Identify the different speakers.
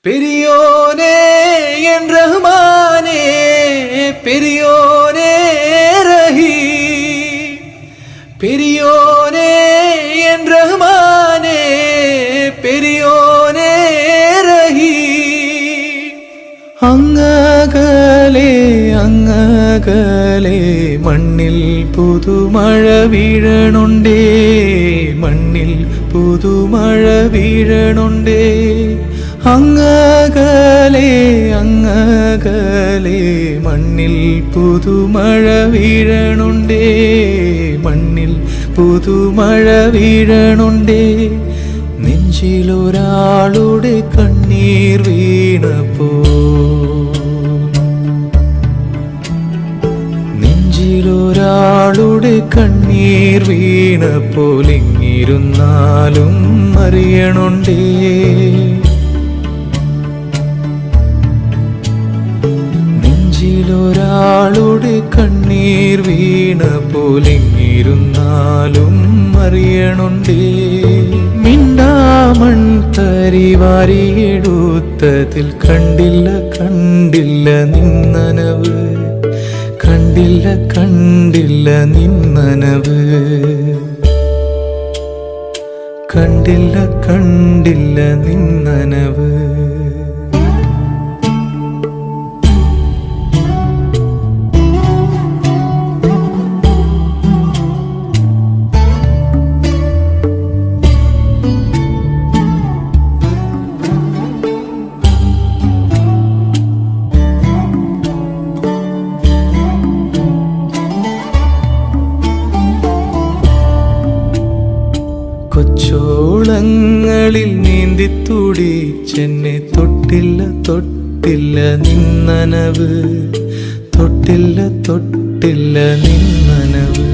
Speaker 1: பெரியோனே என் ரஹ்மானே, பெரியோனே ரஹீம், பெரியோனே என் ரஹ்மானே, பெரியோனே ரஹீம். അങ്ങകലെ അങ്ങകലെ മണ്ണിൽ പുതുമഴ വീഴണുണ്ടേ, മണ്ണിൽ പുതുമഴ വീഴണുണ്ടേ. അങ്ങകലെ അങ്ങകലെ മണ്ണിൽ പുതുമഴ വീഴണുണ്ടേ, മണ്ണിൽ പുതുമഴ വീഴണുണ്ടേ. നെഞ്ചിലൊരാളുടെ കണ്ണീർ വീണപ്പോ, നെഞ്ചിലൊരാളുടെ കണ്ണീർ വീണപ്പോൾ ഇങ്ങിരുന്നാലും അറിയണുണ്ടേ. നെഞ്ചിലൊരാളുടെ കണ്ണീർ വീണപ്പോൾ ഇങ്ങിരുന്നാലും അറിയണുണ്ടേ. മിണ്ടാമൺ തരി വാരിയെടുത്തതിൽ കണ്ടില്ല കണ്ടില്ല നിന്നനവ്, കണ്ടില്ല കണ്ടില്ല നിന്നനവ്, കണ്ടില്ല കണ്ടില്ല നിന്നനവ്. കൊച്ചോളങ്ങളിൽ നീന്തി തുടിച്ചെന്നെ തൊട്ടില്ല തൊട്ടില്ല നിന്നനവ്, തൊട്ടില്ല തൊട്ടില്ല നിന്നനവ്.